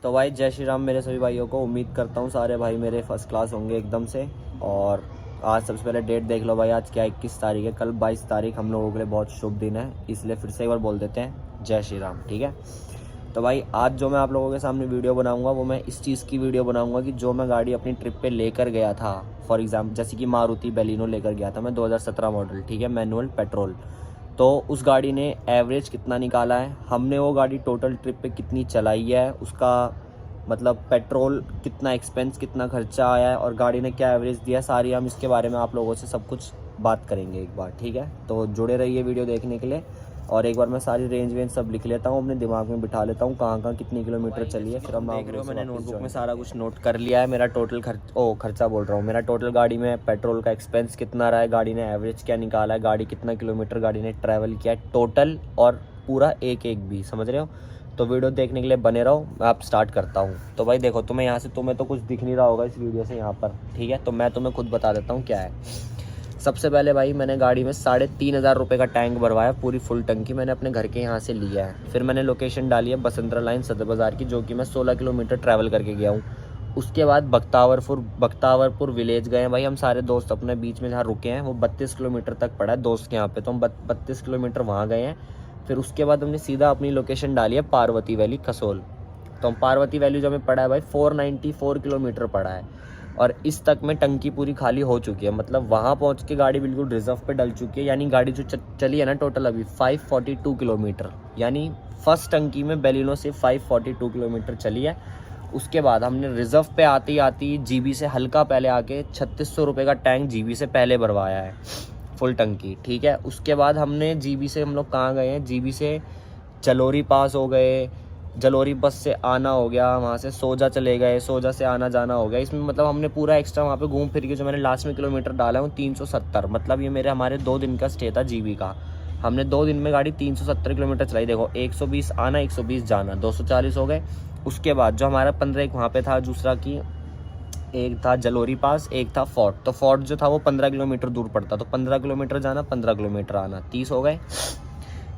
तो भाई जय श्री राम मेरे सभी भाइयों को। उम्मीद करता हूँ सारे भाई मेरे फर्स्ट क्लास होंगे एकदम से। और आज सबसे पहले डेट देख लो भाई, आज क्या 21 तारीख है, कल 22 तारीख हम लोगों के लिए बहुत शुभ दिन है, इसलिए फिर से एक बार बोल देते हैं जय श्री राम। ठीक है, तो भाई आज जो मैं आप लोगों के सामने वीडियो बनाऊंगा वो मैं इस चीज़ की वीडियो बनाऊंगा कि जो मैं गाड़ी अपनी ट्रिप पे लेकर गया था। फॉर एग्जाम्पल जैसे कि मारुति बेलिनो लेकर गया था मैं 2017 मॉडल, ठीक है, मैनुअल पेट्रोल। तो उस गाड़ी ने एवरेज कितना निकाला है, हमने वो गाड़ी टोटल ट्रिप पे कितनी चलाई है, उसका मतलब पेट्रोल कितना एक्सपेंस कितना खर्चा आया है और गाड़ी ने क्या एवरेज दिया, सारी हम इसके बारे में आप लोगों से सब कुछ बात करेंगे एक बार। ठीक है, तो जुड़े रहिए वीडियो देखने के लिए। और एक बार मैं सारी रेंज वेंज सब लिख लेता हूँ, अपने दिमाग में बिठा लेता हूँ कहाँ कहाँ कितनी किलोमीटर चली है, फिर हम देख रहे हो मैंने नोटबुक में सारा कुछ नोट कर लिया है। मेरा टोटल खर्चा बोल रहा हूँ, मेरा टोटल गाड़ी में पेट्रोल का एक्सपेंस कितना रहा है, गाड़ी ने एवरेज क्या निकाला है, गाड़ी कितना किलोमीटर गाड़ी ने ट्रैवल किया है टोटल, और पूरा एक एक भी, समझ रहे हो। तो वीडियो देखने के लिए बने रहो, मैं आप स्टार्ट करता हूँ। तो भाई देखो, तुम्हें यहाँ से तुम्हें तो कुछ दिख नहीं रहा होगा इस वीडियो से यहाँ पर, ठीक है, तो मैं तुम्हें खुद बता देता हूँ क्या है। सबसे पहले भाई मैंने गाड़ी में 3,500 रुपये का टैंक भरवाया, पूरी फुल टंकी मैंने अपने घर के यहाँ से लिया है। फिर मैंने लोकेशन डाली है बसंतरा लाइन सदर बाज़ार की, जो कि मैं 16 किलोमीटर ट्रैवल करके गया हूँ। उसके बाद बख्तावरपुर विलेज गए हैं भाई हम सारे दोस्त, अपने बीच में जहाँ रुके हैं वो 32 किलोमीटर तक पड़ा है दोस्त के यहाँ पे, तो हम 32 किलोमीटर वहाँ गए हैं। फिर उसके बाद हमने सीधा अपनी लोकेशन डाली है पार्वती वैली कसोल। तो हम पार्वती वैली जो हमें पड़ा है भाई 494 किलोमीटर पड़ा है, और इस तक में टंकी पूरी खाली हो चुकी है, मतलब वहाँ पहुँच के गाड़ी बिल्कुल रिजर्व पे डल चुकी है। यानी गाड़ी जो चली है ना टोटल अभी 542 किलोमीटर, यानी फर्स्ट टंकी में बेलिनो से 542 किलोमीटर चली है। उसके बाद हमने रिजर्व पे आती आती जीबी से हल्का पहले आके 3600 रुपये का टैंक जीबी से पहले भरवाया है, फुल टंकी। ठीक है, उसके बाद हमने जीबी से हम लोग कहाँ गए हैं, जीबी से जलोरी पास हो गए, जलोरी बस से आना हो गया, वहाँ से सोजा चले गए, सोजा से आना जाना हो गया। इसमें मतलब हमने पूरा एक्स्ट्रा वहाँ पे घूम फिर के जो मैंने लास्ट में किलोमीटर डाला हूँ 370, मतलब ये हमारे 2 दिन का स्टे था जीबी का। हमने 2 दिन में गाड़ी 370 किलोमीटर चलाई। देखो 120 आना 120 जाना 240 हो गए। उसके बाद जो हमारा 15 एक वहाँ पे था, दूसरा की एक था जलोरी पास, एक था फोर्ट। तो फोर्ट जो था वो 15 किलोमीटर दूर पड़ता, तो 15 किलोमीटर जाना 15 किलोमीटर आना 30 हो गए।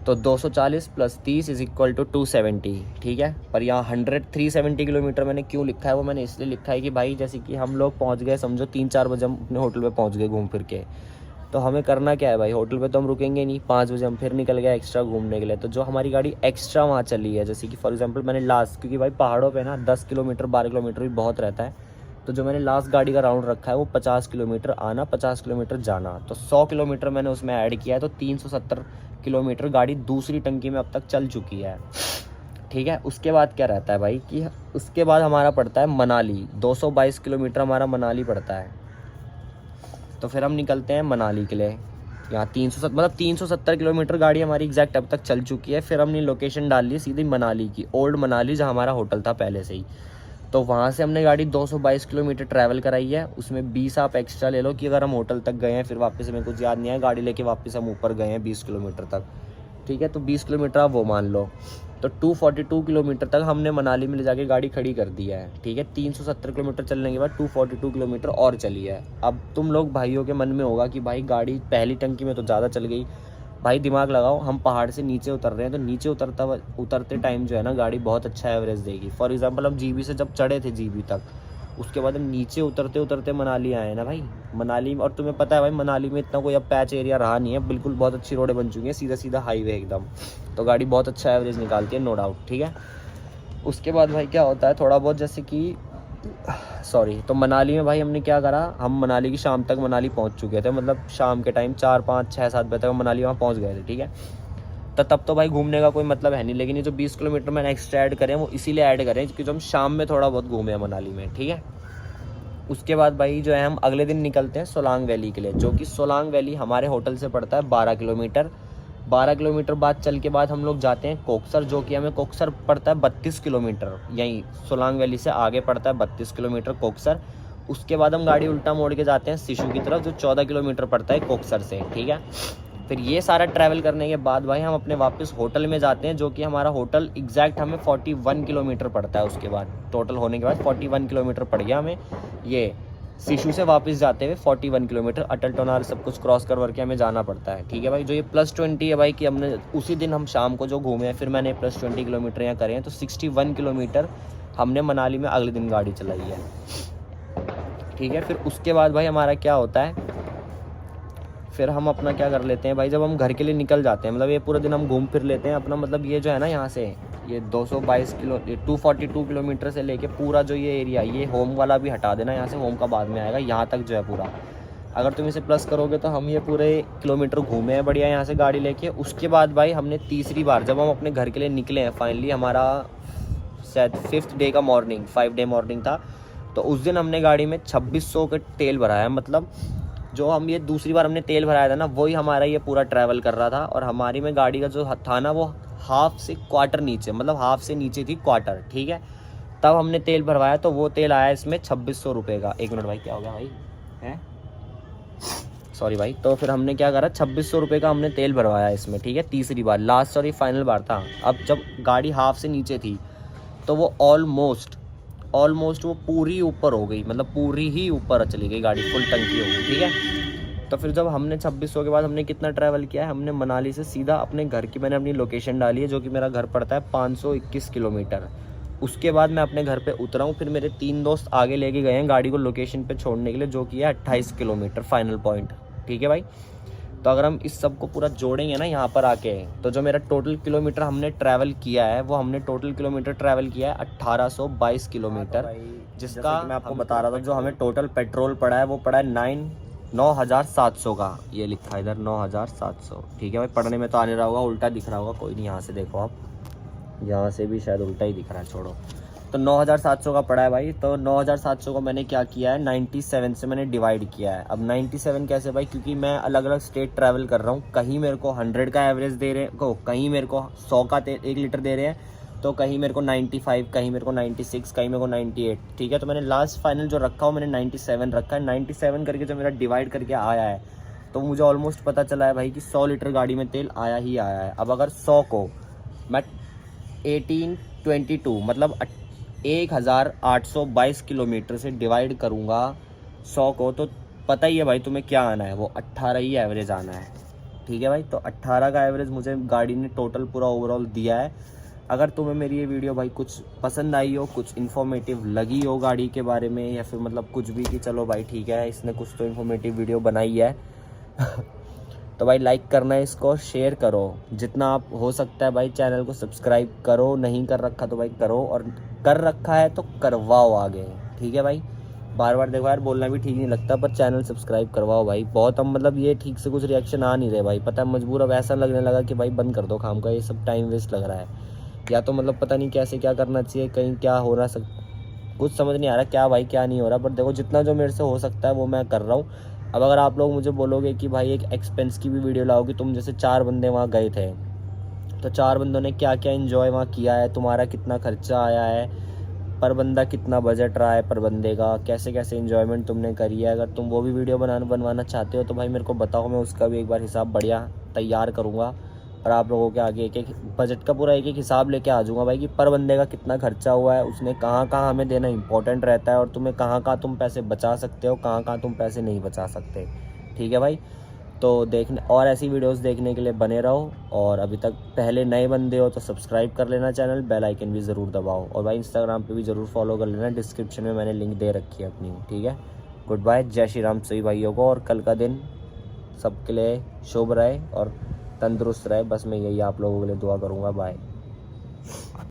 तो 240 प्लस 30 इज इक्वल टू 270। ठीक है, पर यहाँ 370 किलोमीटर मैंने क्यों लिखा है, वो मैंने इसलिए लिखा है कि भाई जैसे कि हम लोग पहुँच गए, समझो 3-4 बजे हम अपने होटल पे पहुँच गए घूम फिर के, तो हमें करना क्या है भाई, होटल पे तो हम रुकेंगे नहीं, 5 बजे हम फिर निकल गए एक्स्ट्रा घूमने के लिए। तो जो हमारी गाड़ी एक्स्ट्रा वहाँ चली है, जैसे कि फॉर एग्जांपल मैंने लास्ट, क्योंकि भाई पहाड़ों पे ना 10 किलोमीटर 12 किलोमीटर भी बहुत रहता है, तो जो मैंने लास्ट गाड़ी का राउंड रखा है वो 50 किलोमीटर आना 50 किलोमीटर जाना, तो 100 किलोमीटर मैंने उसमें ऐड किया है, तो 370 किलोमीटर गाड़ी दूसरी टंकी में अब तक चल चुकी है। ठीक है, उसके बाद क्या रहता है भाई कि उसके बाद हमारा पड़ता है मनाली, 222 किलोमीटर हमारा मनाली पड़ता है। तो फिर हम निकलते हैं मनाली के लिए। यहाँ 370 किलोमीटर गाड़ी हमारी एग्जैक्ट अब तक चल चुकी है। फिर हमने लोकेशन डाल ली सीधी मनाली की, ओल्ड मनाली जहाँ हमारा होटल था पहले से ही। तो वहाँ से हमने गाड़ी 222 किलोमीटर ट्रैवल कराई है, उसमें 20 आप एक्स्ट्रा ले लो कि अगर हम होटल तक गए हैं, फिर वापस हमें कुछ याद नहीं है, गाड़ी लेके वापस हम ऊपर गए हैं 20 किलोमीटर तक। ठीक है, तो 20 किलोमीटर आप वो मान लो, तो 242 किलोमीटर तक हमने मनाली में ले जाके गाड़ी खड़ी कर दी है। ठीक है, 370 किलोमीटर चलने के बाद 242 किलोमीटर और चली है। अब तुम लोग भाइयों के मन में होगा कि भाई गाड़ी पहली टंकी में तो ज़्यादा चल गई। भाई दिमाग लगाओ, हम पहाड़ से नीचे उतर रहे हैं, तो नीचे उतरते टाइम जो है ना गाड़ी बहुत अच्छा एवरेज देगी। फॉर एग्जांपल हम जीबी से जब चढ़े थे जीबी तक, उसके बाद हम नीचे उतरते उतरते मनाली आए ना भाई, मनाली में, और तुम्हें पता है भाई मनाली में इतना कोई अब पैच एरिया रहा नहीं है, बिल्कुल बहुत अच्छी रोडें बन चुकी हैं, सीधा सीधा हाईवे एकदम, तो गाड़ी बहुत अच्छा एवरेज निकालती है, नो डाउट। ठीक है, उसके बाद भाई क्या होता है थोड़ा बहुत, जैसे कि तो मनाली में भाई हमने क्या करा, हम मनाली की शाम तक मनाली पहुंच चुके थे, मतलब शाम के टाइम 4, 5, 6, 7 बजे तक हम मनाली वहाँ पहुंच गए थे। ठीक है, तो तब तो भाई घूमने का कोई मतलब है नहीं, लेकिन ये जो 20 किलोमीटर मैंने एक्स्ट्रा ऐड करें वो इसीलिए ऐड करें क्योंकि जो हम शाम में थोड़ा बहुत घूमे हैं मनाली में। ठीक है, उसके बाद भाई जो है हम अगले दिन निकलते हैं सोलांग वैली के लिए, जो कि सोलांग वैली हमारे होटल से पड़ता है 12 किलोमीटर। 12 किलोमीटर बाद चल के बाद हम लोग जाते हैं कोकसर, जो कि हमें कोकसर पड़ता है 32 किलोमीटर, यहीं सोलांग वैली से आगे पड़ता है 32 किलोमीटर कोकसर। उसके बाद हम गाड़ी उल्टा मोड़ के जाते हैं सिशु की तरफ, जो 14 किलोमीटर पड़ता है कोकसर से। ठीक है, फिर ये सारा ट्रैवल करने के बाद भाई हम अपने वापस होटल में जाते हैं, जो कि हमारा होटल एग्जैक्ट हमें 41 किलोमीटर पड़ता है। उसके बाद टोटल होने के बाद 41 किलोमीटर पड़ गया हमें ये सिशु से वापस जाते हुए 41 किलोमीटर, अटल टोनार सब कुछ क्रॉस करके हमें जाना पड़ता है। ठीक है भाई, जो ये +20 है भाई कि हमने उसी दिन हम शाम को जो घूमे हैं, फिर मैंने +20 किलोमीटर यहाँ करे हैं, तो 61 किलोमीटर हमने मनाली में अगले दिन गाड़ी चलाई है, ठीक है। फिर उसके बाद भाई हमारा क्या होता है, फिर हम अपना क्या कर लेते हैं भाई, जब हम घर के लिए निकल जाते हैं, मतलब ये पूरा दिन हम घूम फिर लेते हैं अपना, मतलब ये जो है ना यहाँ से ये 242 किलोमीटर से लेके पूरा जो ये एरिया, ये होम वाला भी हटा देना यहाँ से, होम का बाद में आएगा, यहाँ तक जो है पूरा, अगर तुम इसे प्लस करोगे तो हम ये पूरे किलोमीटर घूमे हैं बढ़िया यहाँ से गाड़ी लेके। उसके बाद भाई हमने तीसरी बार जब हम अपने घर के लिए निकले हैं फाइनली, हमारा शायद 5th डे का मॉर्निंग, 5 डे मॉर्निंग था, तो उस दिन हमने गाड़ी में 2600 का तेल भराया। मतलब जो हम ये दूसरी बार हमने तेल भराया था ना, वही हमारा ये पूरा ट्रैवल कर रहा था। और हमारी में गाड़ी का जो था ना, वो हाफ से क्वार्टर नीचे, मतलब हाफ से नीचे थी क्वार्टर, ठीक है। तब हमने तेल भरवाया तो वो तेल आया इसमें 2600 रुपये का। 1 मिनट भाई, क्या हो गया भाई, है सॉरी भाई। तो फिर हमने क्या करा, 2600 रुपये का हमने तेल भरवाया इसमें, ठीक है, तीसरी बार, लास्ट और ये फाइनल बार था। अब जब गाड़ी हाफ से नीचे थी तो वो ऑलमोस्ट वो पूरी ऊपर हो गई, मतलब पूरी ही ऊपर चली गई गाड़ी, फुल टंकी हो गई, ठीक है। तो फिर जब हमने 2600 के बाद हमने कितना ट्रैवल किया है, हमने मनाली से सीधा अपने घर की, मैंने अपनी लोकेशन डाली है, जो कि मेरा घर पड़ता है 521 किलोमीटर। उसके बाद मैं अपने घर पे उतरा हूँ, फिर मेरे 3 दोस्त आगे लेके गए हैं गाड़ी को लोकेशन पे छोड़ने के लिए, जो कि है 28 किलोमीटर फाइनल पॉइंट, ठीक है भाई। तो अगर हम इस सब को पूरा जोड़ेंगे ना यहाँ पर आके, तो जो मेरा टोटल किलोमीटर हमने ट्रैवल किया है, वो हमने टोटल किलोमीटर ट्रैवल किया है 1822 किलोमीटर, जिसका मैं आपको बता रहा था, जो हमें टोटल पेट्रोल पड़ा है वो पड़ा है 9,700 का, ये लिखा है इधर 9,700, ठीक है भाई। पढ़ने में तो आने रहा होगा, उल्टा दिख रहा होगा, कोई नहीं, यहाँ से देखो आप, यहाँ से भी शायद उल्टा ही दिख रहा है, छोड़ो। तो 9,700 का पड़ा है भाई। तो 9,700 को मैंने क्या किया है, 97 से मैंने डिवाइड किया है। अब 97 कैसे भाई, क्योंकि मैं अलग अलग स्टेट ट्रैवल कर रहा हूँ, कहीं मेरे को 100 का एवरेज दे रहे हैं, कहीं मेरे को 100 का 1 लीटर दे रहे हैं, तो कहीं मेरे को 95, कहीं मेरे को 96, कहीं मेरे को 98, ठीक है। तो मैंने लास्ट फाइनल जो रखा हो, मैंने 97 रखा है। 97 करके जो मेरा डिवाइड करके आया है, तो मुझे ऑलमोस्ट पता चला है भाई कि 100 लीटर गाड़ी में तेल आया ही आया है। अब अगर 100 को मैं 1822 मतलब 1822 किलोमीटर से डिवाइड करूँगा 100 को, तो पता ही है भाई तुम्हें क्या आना है, वो 18 ही एवरेज आना है, ठीक है भाई। तो 18 का एवरेज मुझे गाड़ी ने टोटल पूरा ओवरऑल दिया है। अगर तुम्हें मेरी ये वीडियो भाई कुछ पसंद आई हो, कुछ इन्फॉर्मेटिव लगी हो गाड़ी के बारे में, या फिर मतलब कुछ भी कि चलो भाई ठीक है, इसने कुछ तो इन्फॉर्मेटिव वीडियो बनाई है तो भाई लाइक करना है, इसको शेयर करो जितना आप हो सकता है भाई, चैनल को सब्सक्राइब करो, नहीं कर रखा तो भाई करो, और कर रखा है तो करवाओ आगे, ठीक है भाई। बार बार देखो यार, बोलना भी ठीक नहीं लगता, पर चैनल सब्सक्राइब करवाओ भाई। बहुत हम मतलब ये ठीक से कुछ रिएक्शन आ नहीं रहे भाई, पता है मजबूर, अब ऐसा लगने लगा कि भाई बंद कर दो काम का, ये सब टाइम वेस्ट लग रहा है, या तो मतलब पता नहीं कैसे क्या करना चाहिए, कहीं क्या हो ना कुछ समझ नहीं आ रहा क्या भाई क्या नहीं हो रहा। पर देखो जितना जो मेरे से हो सकता है वो मैं कर रहा हूँ। अब अगर आप लोग मुझे बोलोगे कि भाई एक एक्सपेंस की भी वीडियो लाओगे, तुम जैसे 4 बंदे वहाँ गए थे, तो 4 बंदों ने क्या क्या एंजॉय वहाँ किया है, तुम्हारा कितना खर्चा आया है, पर बंदा कितना बजट रहा है पर बंदे का, कैसे कैसे एंजॉयमेंट तुमने करी है, अगर तुम वो भी वीडियो बनवाना चाहते हो तो भाई मेरे को बताओ, मैं उसका भी एक बार हिसाब बढ़िया तैयार करूँगा, और आप लोगों के आगे एक बजट का पूरा एक हिसाब लेके आ जाऊँगा भाई कि पर बंदे का कितना खर्चा हुआ है, उसने कहाँ कहाँ हमें देना इंपॉर्टेंट रहता है, और तुम्हें कहाँ कहाँ तुम पैसे बचा सकते हो, कहाँ कहाँ तुम पैसे नहीं बचा सकते, ठीक है भाई। तो देखने और ऐसी वीडियोस देखने के लिए बने रहो, और अभी तक पहले नए बंदे हो तो सब्सक्राइब कर लेना चैनल, बेल आइकन भी ज़रूर दबाओ, और भाई इंस्टाग्राम पे भी ज़रूर फॉलो कर लेना, डिस्क्रिप्शन में मैंने लिंक दे रखी है अपनी, ठीक है। गुड बाय, जय श्री राम सभी भाइयों को, और कल का दिन सबके लिए शुभ रहे और तंदुरुस्त रहे, बस मैं यही आप लोगों के लिए दुआ करूँगा। बाय।